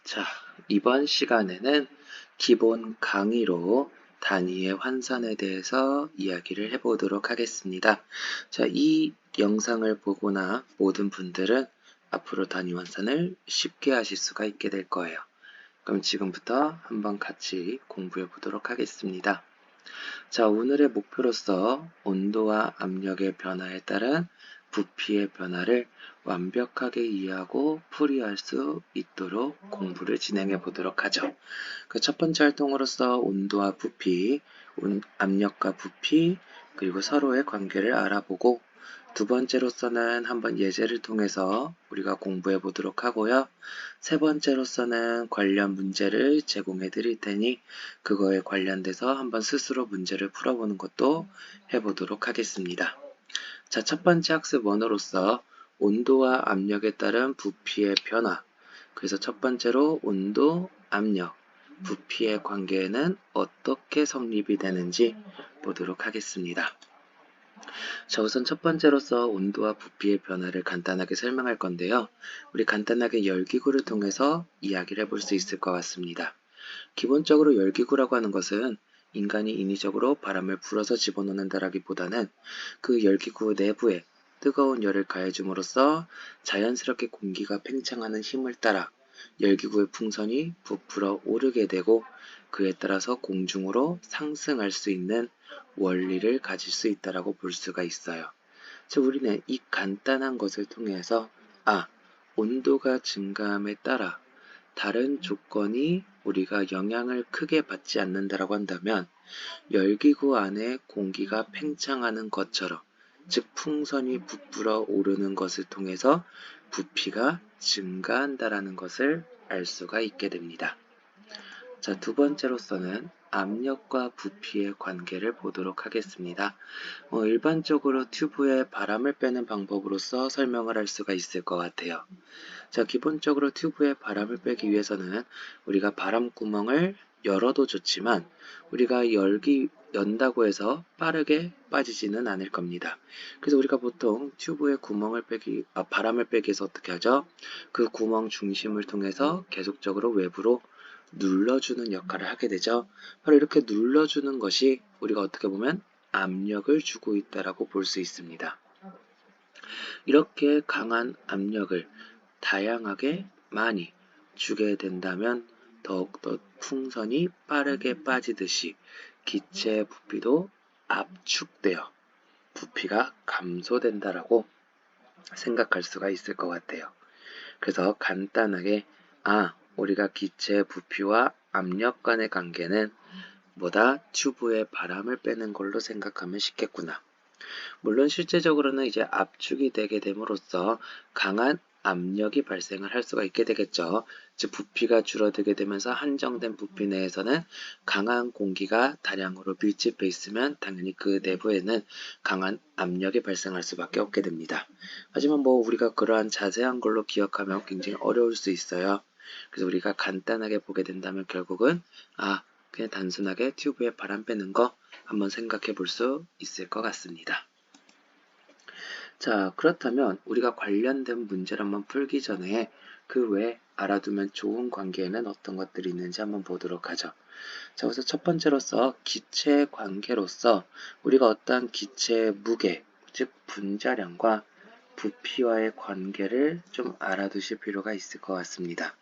자, 이번 시간에는 기본 강의로 단위의 환산에 대해서 이야기를 해보도록 하겠습니다. 자, 이 영상을 보거나 모든 분들은 앞으로 단위 환산을 쉽게 하실 수가 있게 될 거예요. 그럼 지금부터 한번 같이 공부해 보도록 하겠습니다. 자, 오늘의 목표로서 온도와 압력의 변화에 따른 부피의 변화를 완벽하게 이해하고 풀이할 수 있도록 공부를 진행해 보도록 하죠. 그 첫 번째 활동으로서 온도와 부피, 압력과 부피, 그리고 서로의 관계를 알아보고 두 번째로서는 한번 예제를 통해서 우리가 공부해 보도록 하고요. 세 번째로서는 관련 문제를 제공해 드릴 테니 그거에 관련돼서 한번 스스로 문제를 풀어보는 것도 해보도록 하겠습니다. 자, 첫 번째 학습 원어로서 온도와 압력에 따른 부피의 변화. 그래서 첫 번째로 온도, 압력, 부피의 관계는 어떻게 성립이 되는지 보도록 하겠습니다. 자, 우선 첫 번째로서 온도와 부피의 변화를 간단하게 설명할 건데요. 우리 간단하게 열기구를 통해서 이야기를 해볼 수 있을 것 같습니다. 기본적으로 열기구라고 하는 것은 인간이 인위적으로 바람을 불어서 집어넣는다라기보다는 그 열기구 내부에 뜨거운 열을 가해줌으로써 자연스럽게 공기가 팽창하는 힘을 따라 열기구의 풍선이 부풀어 오르게 되고 그에 따라서 공중으로 상승할 수 있는 원리를 가질 수 있다라고 볼 수가 있어요. 즉 우리는 이 간단한 것을 통해서 온도가 증가함에 따라 다른 조건이 우리가 영향을 크게 받지 않는다라고 한다면 열기구 안에 공기가 팽창하는 것처럼 즉 풍선이 부풀어 오르는 것을 통해서 부피가 증가한다라는 것을 알 수가 있게 됩니다. 자, 두 번째로서는 압력과 부피의 관계를 보도록 하겠습니다. 일반적으로 튜브에 바람을 빼는 방법으로서 설명을 할 수가 있을 것 같아요. 자, 기본적으로 튜브에 바람을 빼기 위해서는 우리가 바람 구멍을 열어도 좋지만 우리가 연다고 해서 빠르게 빠지지는 않을 겁니다. 그래서 우리가 보통 튜브에 바람을 빼기 위해서 어떻게 하죠? 그 구멍 중심을 통해서 계속적으로 외부로 눌러주는 역할을 하게 되죠. 바로 이렇게 눌러주는 것이 우리가 어떻게 보면 압력을 주고 있다라고 볼 수 있습니다. 이렇게 강한 압력을 다양하게 많이 주게 된다면 더욱더 풍선이 빠르게 빠지듯이 기체의 부피도 압축되어 부피가 감소된다라고 생각할 수가 있을 것 같아요. 그래서 간단하게 우리가 기체의 부피와 압력 간의 관계는 뭐다? 튜브에 바람을 빼는 걸로 생각하면 쉽겠구나. 물론 실제적으로는 이제 압축이 되게 됨으로써 강한 압력이 발생을 할 수가 있게 되겠죠. 즉 부피가 줄어들게 되면서 한정된 부피 내에서는 강한 공기가 다량으로 밀집해 있으면 당연히 그 내부에는 강한 압력이 발생할 수밖에 없게 됩니다. 하지만 우리가 그러한 자세한 걸로 기억하면 굉장히 어려울 수 있어요. 그래서 우리가 간단하게 보게 된다면 결국은 그냥 단순하게 튜브에 바람 빼는 거 한번 생각해 볼 수 있을 것 같습니다. 자, 그렇다면 우리가 관련된 문제를 한번 풀기 전에 그 외에 알아두면 좋은 관계에는 어떤 것들이 있는지 한번 보도록 하죠. 자, 우선 첫 번째로서 기체 관계로서 우리가 어떠한 기체의 무게, 즉 분자량과 부피와의 관계를 좀 알아두실 필요가 있을 것 같습니다.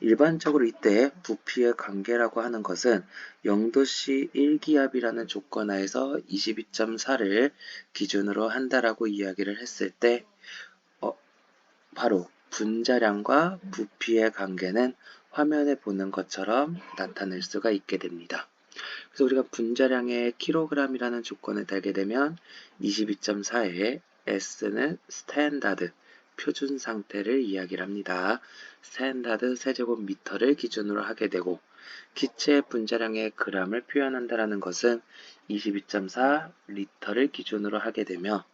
일반적으로 이때 부피의 관계라고 하는 것은 0도씨 1기압이라는 조건 하에서 22.4를 기준으로 한다라고 이야기를 했을 때 바로 분자량과 부피의 관계는 화면에 보는 것처럼 나타낼 수가 있게 됩니다. 그래서 우리가 분자량의 킬로그램이라는 조건을 달게 되면 22.4에 S는 스탠다드, 표준 상태를 이야기를 합니다. 스탠다드 세제곱미터를 기준으로 하게 되고 기체 분자량의 g을 표현한다라는 것은 22.4 리터를 기준으로 하게 되며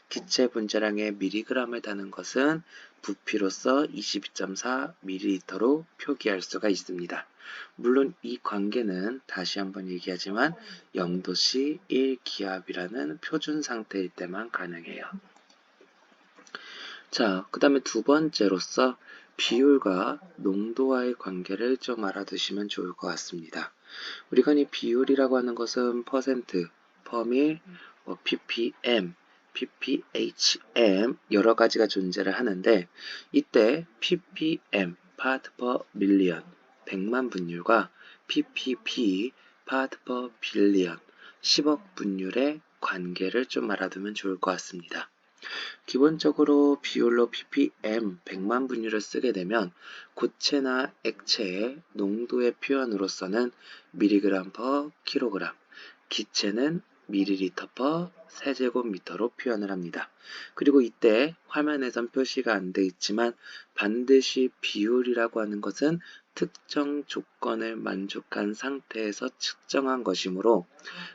기체 분자량의 mg을 다는 것은 부피로서 22.4 ml로 표기할 수가 있습니다. 물론 이 관계는 다시 한번 얘기하지만 0도씨 1기압이라는 표준 상태일 때만 가능해요. 자, 그 다음에 두 번째로서 비율과 농도와의 관계를 좀 알아두시면 좋을 것 같습니다. 우리가 이 비율이라고 하는 것은 퍼센트, 퍼밀, ppm, pphm 여러 가지가 존재를 하는데 이때 ppm, part per million, 100만 분율과 ppb, part per billion, 10억 분율의 관계를 좀 알아두면 좋을 것 같습니다. 기본적으로 비율로 ppm 100만 분율을 쓰게 되면 고체나 액체의 농도의 표현으로서는 mg per kg, 기체는 ml per 세제곱미터로 표현을 합니다. 그리고 이때 화면에선 표시가 안 돼 있지만 반드시 비율이라고 하는 것은 특정 조건을 만족한 상태에서 측정한 것이므로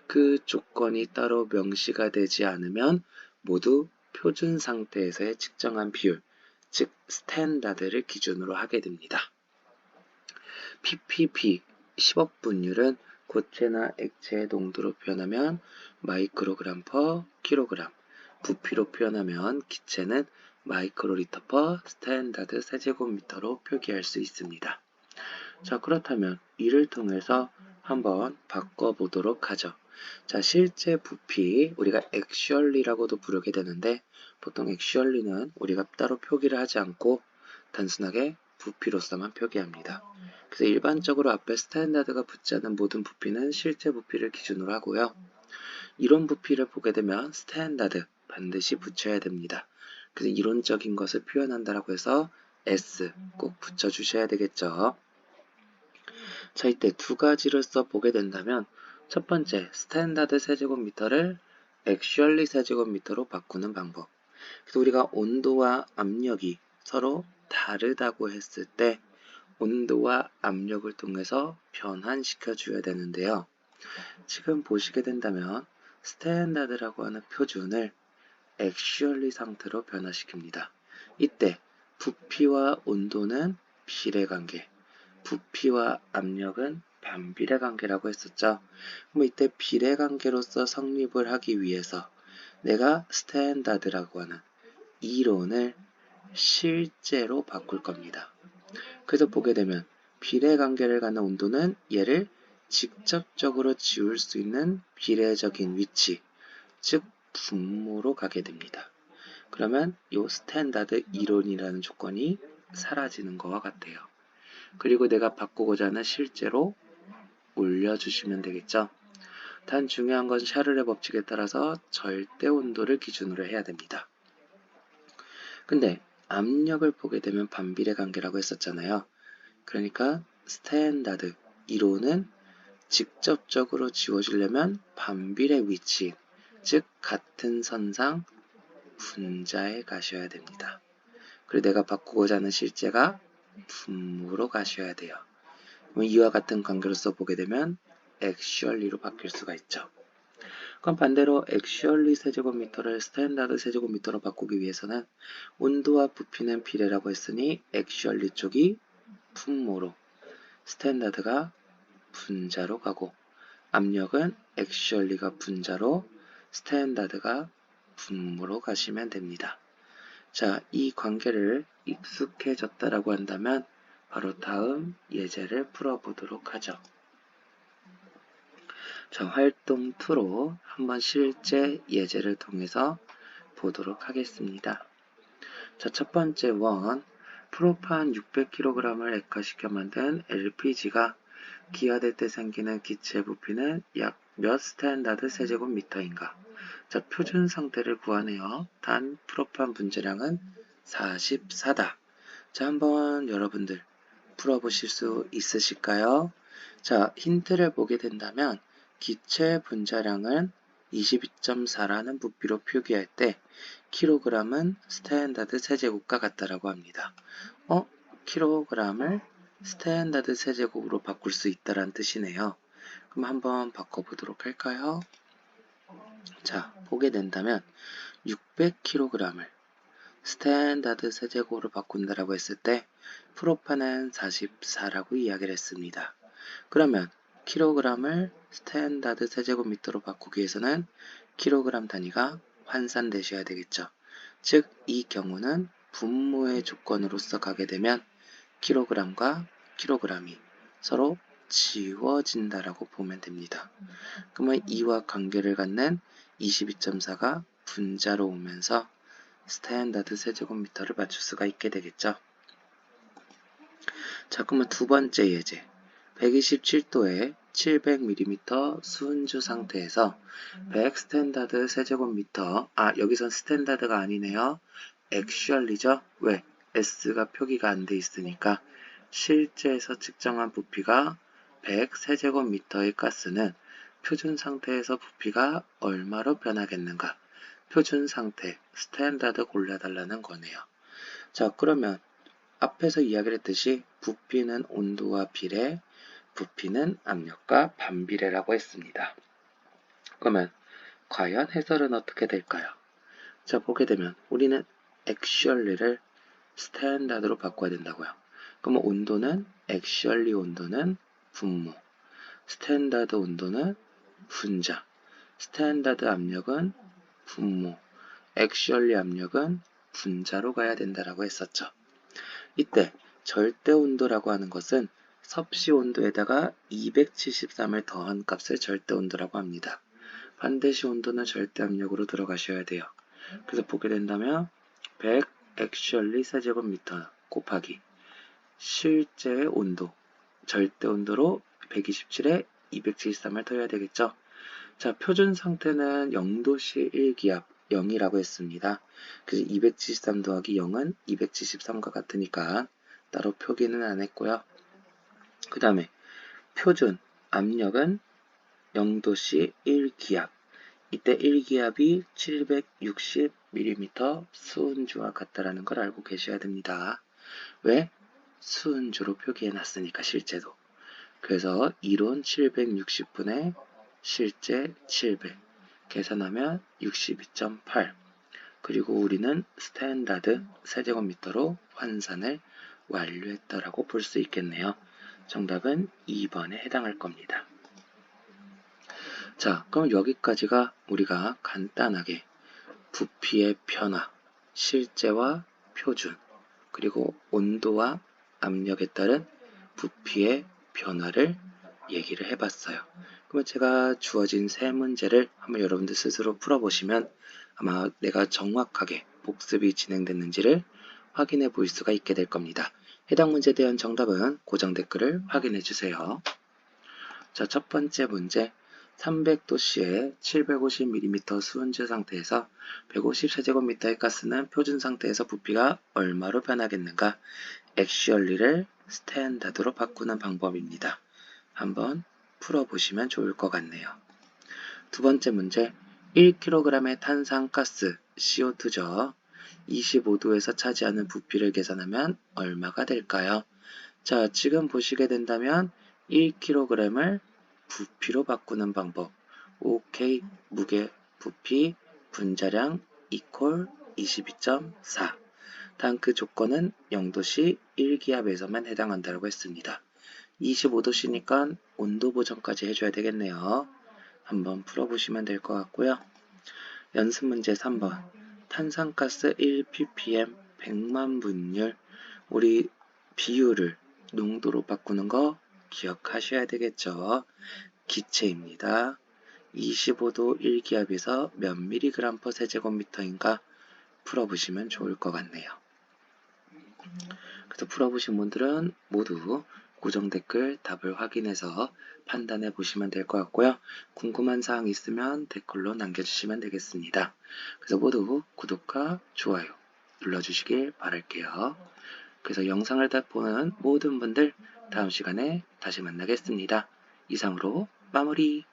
그 조건이 따로 명시가 되지 않으면 모두 표준 상태에서의 측정한 비율, 즉 스탠다드를 기준으로 하게 됩니다. ppb 10억 분율은 고체나 액체의 농도로 표현하면 마이크로그램 퍼 킬로그램, 부피로 표현하면 기체는 마이크로리터 퍼 스탠다드 세제곱미터로 표기할 수 있습니다. 자, 그렇다면 이를 통해서 한번 바꿔보도록 하죠. 자, 실제 부피, 우리가 actually라고도 부르게 되는데 보통 actually는 우리가 따로 표기를 하지 않고 단순하게 부피로서만 표기합니다. 그래서 일반적으로 앞에 스탠다드가 붙지 않은 모든 부피는 실제 부피를 기준으로 하고요. 이론 부피를 보게 되면 스탠다드 반드시 붙여야 됩니다. 그래서 이론적인 것을 표현한다라고 해서 S 꼭 붙여주셔야 되겠죠. 자, 이때 두 가지를 써보게 된다면 첫 번째, 스탠다드 세제곱미터를 액츄얼리 세제곱미터로 바꾸는 방법. 그래서 우리가 온도와 압력이 서로 다르다고 했을 때 온도와 압력을 통해서 변환시켜 줘야 되는데요. 지금 보시게 된다면 스탠다드라고 하는 표준을 액츄얼리 상태로 변화시킵니다. 이때 부피와 온도는 비례관계, 부피와 압력은 반비례 관계라고 했었죠. 그럼 이때 비례 관계로서 성립을 하기 위해서 내가 스탠다드라고 하는 이론을 실제로 바꿀 겁니다. 그래서 보게 되면 비례 관계를 갖는 온도는 얘를 직접적으로 지울 수 있는 비례적인 위치, 즉 분모로 가게 됩니다. 그러면 이 스탠다드 이론이라는 조건이 사라지는 것과 같아요. 그리고 내가 바꾸고자 하는 실제로 올려주시면 되겠죠. 단 중요한 건 샤를의 법칙에 따라서 절대 온도를 기준으로 해야 됩니다. 근데 압력을 보게 되면 반비례 관계라고 했었잖아요. 그러니까 스탠다드 이론은 직접적으로 지워지려면 반비례 위치, 즉 같은 선상 분자에 가셔야 됩니다. 그리고 내가 바꾸고자 하는 실제가 분모로 가셔야 돼요. 이와 같은 관계로서 보게 되면 actually로 바뀔 수가 있죠. 그럼 반대로 actually 세제곱미터를 스탠다드 세제곱미터로 바꾸기 위해서는 온도와 부피는 비례라고 했으니 actually 쪽이 분모로, 스탠다드가 분자로 가고 압력은 actually가 분자로, 스탠다드가 분모로 가시면 됩니다. 자, 이 관계를 익숙해졌다라고 한다면 바로 다음 예제를 풀어보도록 하죠. 자, 활동 2로 한번 실제 예제를 통해서 보도록 하겠습니다. 자, 첫 번째 원, 프로판 600kg을 액화시켜 만든 LPG가 기화될 때 생기는 기체 부피는 약 몇 스탠다드 세제곱미터인가? 자, 표준 상태를 구하네요. 단 프로판 분자량은 44다. 자, 한번 여러분들 풀어보실 수 있으실까요? 자, 힌트를 보게 된다면 기체 분자량은 22.4라는 부피로 표기할 때 킬로그램은 스탠다드 세제곱과 같다라고 합니다. 킬로그램을 스탠다드 세제곱으로 바꿀 수 있다는 뜻이네요. 그럼 한번 바꿔보도록 할까요? 자, 보게 된다면 600kg을 스탠다드 세제곱으로 바꾼다라고 했을 때 프로판은 44라고 이야기를 했습니다. 그러면 킬로그램을 스탠다드 세제곱미터로 바꾸기 위해서는 킬로그램 단위가 환산되셔야 되겠죠. 즉, 이 경우는 분모의 조건으로서 가게 되면 킬로그램과 킬로그램이 서로 지워진다라고 보면 됩니다. 그러면 이와 관계를 갖는 22.4가 분자로 오면서 스탠다드 세제곱미터를 맞출 수가 있게 되겠죠. 자, 그러면 두 번째 예제. 127도에 700mm 수은주 상태에서 100 스탠다드 세제곱미터, 여기선 스탠다드가 아니네요. 액츄얼리죠. 왜? S가 표기가 안 돼 있으니까 실제에서 측정한 부피가 100 세제곱미터의 가스는 표준 상태에서 부피가 얼마로 변하겠는가? 표준 상태, 스탠다드 골라달라는 거네요. 자, 그러면 앞에서 이야기를 했듯이 부피는 온도와 비례, 부피는 압력과 반비례라고 했습니다. 그러면 과연 해설은 어떻게 될까요? 자, 보게 되면 우리는 액츄얼리를 스탠다드로 바꿔야 된다고요. 그러면 온도는 액츄얼리 온도는 분모, 스탠다드 온도는 분자, 스탠다드 압력은 분모, 액츄얼리 압력은 분자로 가야 된다라고 했었죠. 이때 절대 온도라고 하는 것은 섭씨 온도에다가 273을 더한 값을 절대 온도라고 합니다. 반드시 온도는 절대 압력으로 들어가셔야 돼요. 그래서 보게 된다면 100 액츄얼리 세제곱미터 곱하기 실제의 온도, 절대 온도로 127에 273을 더해야 되겠죠. 자, 표준 상태는 0도씨 1기압 0이라고 했습니다. 그래서 273 더하기 0은 273과 같으니까 따로 표기는 안 했고요. 그 다음에 표준 압력은 0도씨 1기압. 이때 1기압이 760mm 수은주와 같다라는 걸 알고 계셔야 됩니다. 왜? 수은주로 표기해 놨으니까 실제도. 그래서 이론 760분의 실제 700 계산하면 62.8 그리고 우리는 스탠다드 세제곱미터로 환산을 완료했다라고 볼 수 있겠네요. 정답은 2번에 해당할 겁니다. 자, 그럼 여기까지가 우리가 간단하게 부피의 변화, 실제와 표준, 그리고 온도와 압력에 따른 부피의 변화를 얘기를 해봤어요. 그러면 제가 주어진 세 문제를 한번 여러분들 스스로 풀어보시면 아마 내가 정확하게 복습이 진행됐는지를 확인해 볼 수가 있게 될 겁니다. 해당 문제에 대한 정답은 고정 댓글을 확인해 주세요. 자, 첫 번째 문제. 300도씨에 750mm 수은주 상태에서 150세제곱미터의 가스는 표준 상태에서 부피가 얼마로 변하겠는가? 액츄얼리를 스탠다드로 바꾸는 방법입니다. 한번 풀어보시면 좋을 것 같네요. 두 번째 문제. 1kg의 탄산가스 CO2죠. 25도에서 차지하는 부피를 계산하면 얼마가 될까요? 자, 지금 보시게 된다면 1kg을 부피로 바꾸는 방법. OK, 무게, 부피, 분자량 이퀄 22.4. 단 그 조건은 0도씨 1기압에서만 해당한다고 했습니다. 25도씨니까 온도 보정까지 해줘야 되겠네요. 한번 풀어보시면 될 것 같고요. 연습 문제 3번. 탄산가스 1ppm 100만 분율. 우리 비율을 농도로 바꾸는 거 기억하셔야 되겠죠. 기체입니다. 25도 1기압에서 몇 mg per 세제곱미터인가 풀어보시면 좋을 것 같네요. 그래서 풀어보신 분들은 모두 고정 댓글 답을 확인해서 판단해 보시면 될 것 같고요. 궁금한 사항 있으면 댓글로 남겨주시면 되겠습니다. 그래서 모두 구독과 좋아요 눌러주시길 바랄게요. 그래서 영상을 다 보는 모든 분들 다음 시간에 다시 만나겠습니다. 이상으로 마무리.